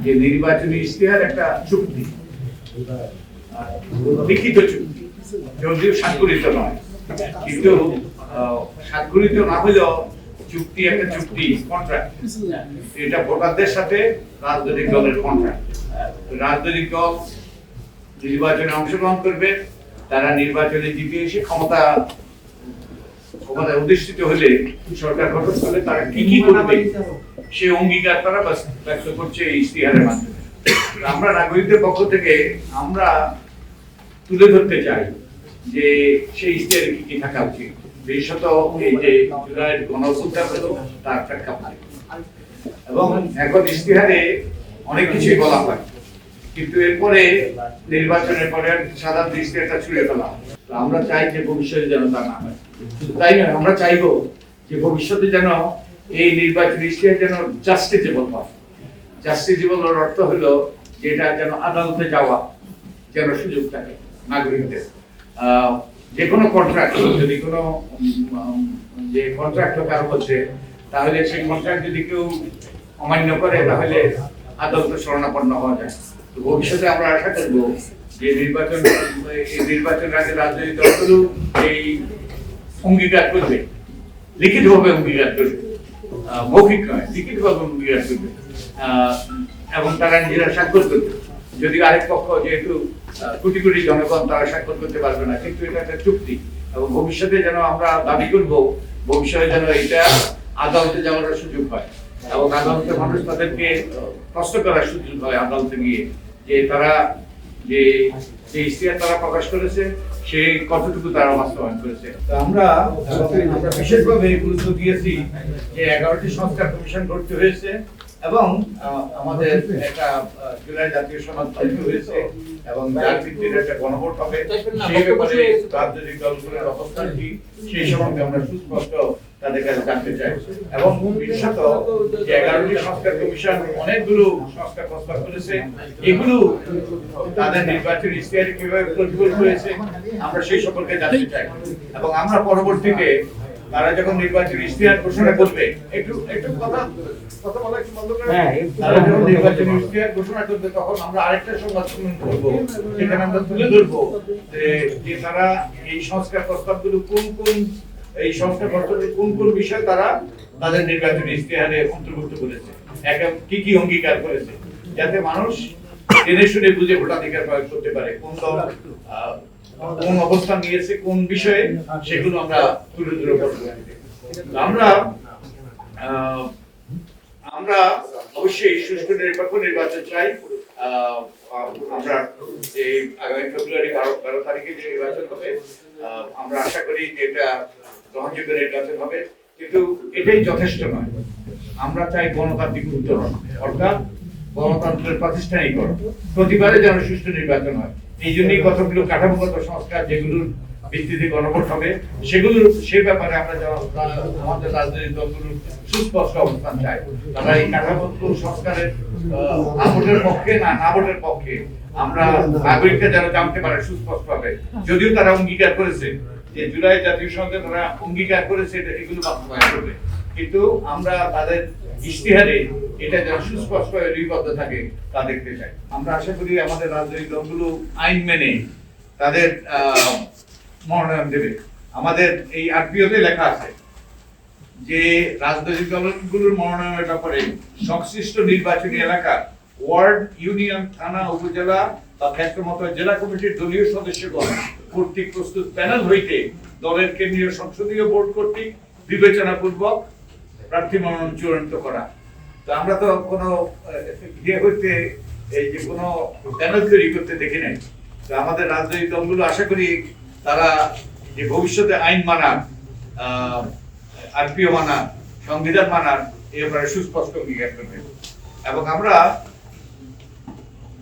যে নির্বাচনী ইশতেহার একটা চুক্তি, লিখিত চুক্তি, যদিও স্বাক্ষরিত নয়, কিন্তু স্বাক্ষরিত না হলেও চুক্তি একটা চুক্তি, কন্ট্রাক্ট। এটা ভোটারদের সাথে রাজনৈতিক দলের কন্ট্রাক্ট। রাজনৈতিক দল নির্বাচনে অংশগ্রহণ করবে, তারা নির্বাচনে জিতে এসে ক্ষমতায় অধিষ্ঠিত হলে, সরকার গঠন করলে তারা কি কি করবে সে অঙ্গীকার তারা ব্যক্ত করছে এই ইশতেহারের মাধ্যমে। আমরা নাগরিকদের পক্ষ থেকে আমরা তুলে ধরতে চাই যে সেই ইশতেহারে কি কি থাকা উচিত, বিশেষত এই যে জুলাইয়ের গণঅভ্যুত্থান হলো তার প্রেক্ষাপটে। এবং এখন ইশতেহারে অনেক কিছুই বলা হয়, কিন্তু এরপরে নির্বাচনের পরে সাধারণ ইশতেহারটা ছুড়ে ফেলা। আমরা চাই যে ভবিষ্যতে যেন তা না হয়। তাই নয়, আমরা চাইবো যে ভবিষ্যতে যেন এই নির্বাচনী ইশতেহার যেন জাস্টিসেবল হয়। জাস্টিসেবল এর অর্থ হলো যেটা যেন আদালতে যাওয়া যেন সুযোগ থাকে নাগরিকদের। যে কোনো কন্ট্রাক্ট, যদি কোনো যে কন্ট্রাক্ট কারো মধ্যে, তাহলে সেই কন্ট্রাক্ট যদি কেউ অমান্য করে তাহলে আদালতে শরণাপন্ন হওয়া যায়। তো ভবিষ্যতে আমরা আশা করবো যে নির্বাচন আগে রাজনৈতিক দলগুলো এই অঙ্গীকার করবে, লিখিতভাবে অঙ্গীকার করবে, মৌখিক নয়, লিখিতভাবে অঙ্গীকার করবে, এবং তারা নিজেরা স্বাক্ষর করবে। যদিও আরেক পক্ষ যেহেতু কোটি কোটি জনগণ, তারা স্বাক্ষর করতে পারবে না, কিন্তু এটা একটা চুক্তি। এবং ভবিষ্যতে যেন আমরা দাবি করব ভবিষ্যতে যেন এটা আদালতে যাওয়ার সুযোগ হয়, এবং আদালতে মানুষ তাদেরকে প্রশ্ন করার সুযোগ হয় আদালতে গিয়ে, যে তারা যে ইশতেহার তারা প্রকাশ করেছে সে কতটুকু তারা বাস্তবায়ন করেছে। আমরা বিশেষভাবে গুরুত্ব দিয়েছি যে 11টি সংস্কার কমিশন গঠিত হয়েছে, এবং আমাদের একটা জুলাই জাতীয় সনদ তৈরি হয়েছে, এবং যার ভিত্তিতে একটা গণভোট হবে। সেই ব্যাপারে রাজনৈতিক দলগুলোর অবস্থান কি সেই সম্বন্ধে আমরা সুস্পষ্ট তাদের কাছে জানতে চাই। এবং বিশেষত 11টি সংস্কার কমিশন অনেকগুলো সংস্কার প্রস্তাব করেছে, এগুলো তাদের নির্বাচনী ইশতেহারে কিভাবে প্রতিফলিত হয়েছে আমরা সেই সম্পর্কে জানতে চাই। এবং আমরা পরবর্তীতে তারা যখন নির্বাচনী ইশতেহার ঘোষণা করবে, একটু কথা বলা একটু বন্ধ করে, তারা যখন নির্বাচনী ইশতেহার ঘোষণা করবে তখন আমরা আরেকটা সংবাদ সম্মেলন করব, যেখানে আমরা তুলে ধরবো যে তারা এই সংস্কার প্রস্তাবগুলো এই সংস্কার প্রস্তাবের কোন কোন বিষয় তারা তাদের নির্বাচনী ইশতেহারে অন্তর্ভুক্ত করেছে, কি কি অঙ্গীকার করেছে, যাতে মানুষ জেনে শুনে বুঝে ভোটাধিকার প্রয়োগ করতে পারে, কোন দল কোন অবস্থান নিয়েছে কোন বিষয়ে, সেগুলো আমরা তুলে ধরবো। আমরা অবশ্যই সুষ্ঠু নিরপেক্ষ নির্বাচন চাই। আমরা এই আগামী ফেব্রুয়ারি 12 তারিখে যে নির্বাচন হবে, আমরা আশা করি যে এটা গ্রহণযোগ্য নির্বাচন হবে, কিন্তু এটাই যথেষ্ট নয়। আমরা চাই গণতান্ত্রিক উত্তরণ, অর্থাৎ গণতন্ত্রের প্রাতিষ্ঠানিকরণ, প্রতিবারে যেন সুষ্ঠু নির্বাচন হয়। এই জন্যই কতগুলো কাঠামোগত সংস্কার যেগুলোর ভিত্তিতে গণভোট হবে, সে ব্যাপারে আমরা আমাদের রাজনৈতিক দলগুলোর সুস্পষ্ট অবস্থান চাই। তারা এই কাঠামোগত সংস্কারের ভোটের পক্ষে না ভোটের পক্ষে আমরা নাগরিকরা যেন জানতে পারে সুস্পষ্ট ভাবে। যদিও তারা অঙ্গীকার করেছে যে জুলাই জাতীয় সনদে তারা অঙ্গীকার করেছে এগুলো বাস্তবায়ন করবে, কিন্তু আমরা তাদের ইশতেহারে এটা যেন সুস্পষ্ট লিপিবদ্ধ থাকে তা দেখতে চাই। আমরা আশা করি আমাদের রাজনৈতিক দলগুলো আইন মেনে তাদের মনোনয়ন দেবে। আমাদের এই আরপিওতে লেখা আছে যে রাজনৈতিক দলগুলোর মনোনয়নের ব্যাপারে সংশ্লিষ্ট নির্বাচনী এলাকা, ওয়ার্ড, ইউনিয়ন, থানা, উপজেলা বা ক্ষেত্রমত জেলা কমিটির দলীয় সদস্যগণ কর্তৃক প্রস্তুত প্যানেল হইতে দলের কেন্দ্রীয় সংসদীয় বোর্ড কর্তৃক বিবেচনাপূর্বক প্রার্থী মনোনয়ন চূড়ান্ত করা। তো আমরা তো কোনো হইতে এই যে কোনো প্যানেল তৈরি করতে দেখি নাই। তো আমাদের রাজনৈতিক দলগুলো আশা করি তারা যে ভবিষ্যতে আইন মানার, আরপিও মানার, সংবিধান মানার এই ব্যাপারে সুস্পষ্ট অঙ্গীকার করবে। এবং আমরা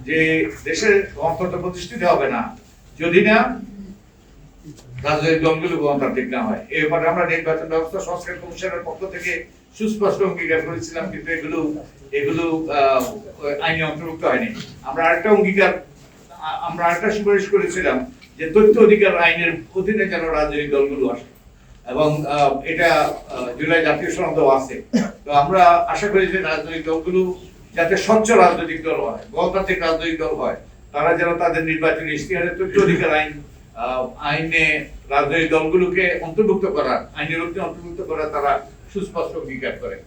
যে দেশের গণতন্ত্র প্রতিষ্ঠিত হবে না যদি না রাজনৈতিক দলগুলো গণতান্ত্রিক না হয়। এই ব্যাপারে আমরা নির্বাচন ব্যবস্থা সংস্কার কমিশনের পক্ষ থেকে সুস্পষ্ট অঙ্গীকার করেছিলাম, কিন্তু এগুলো আইনে অন্তর্ভুক্ত হয়নি। আমরা আরেকটা সুপারিশ করেছিলাম যে তথ্য অধিকার আইনের অধীনে যেন রাজনৈতিক দলগুলো আসে, এবং এটা জুলাই জাতীয় সনদেও আছে। তো আমরা আশা করি যে রাজনৈতিক দলগুলো যাতে স্বচ্ছ রাজনৈতিক দল হয়, গণতান্ত্রিক রাজনৈতিক দল হয়, তারা যেন তাদের নির্বাচনী ইশতেহারে তথ্য অধিকার আইনে রাজনৈতিক দলগুলোকে অন্তর্ভুক্ত করার, আইনের অন্তর্ভুক্ত করার তারা সুস্পষ্ট অঙ্গীকার করে।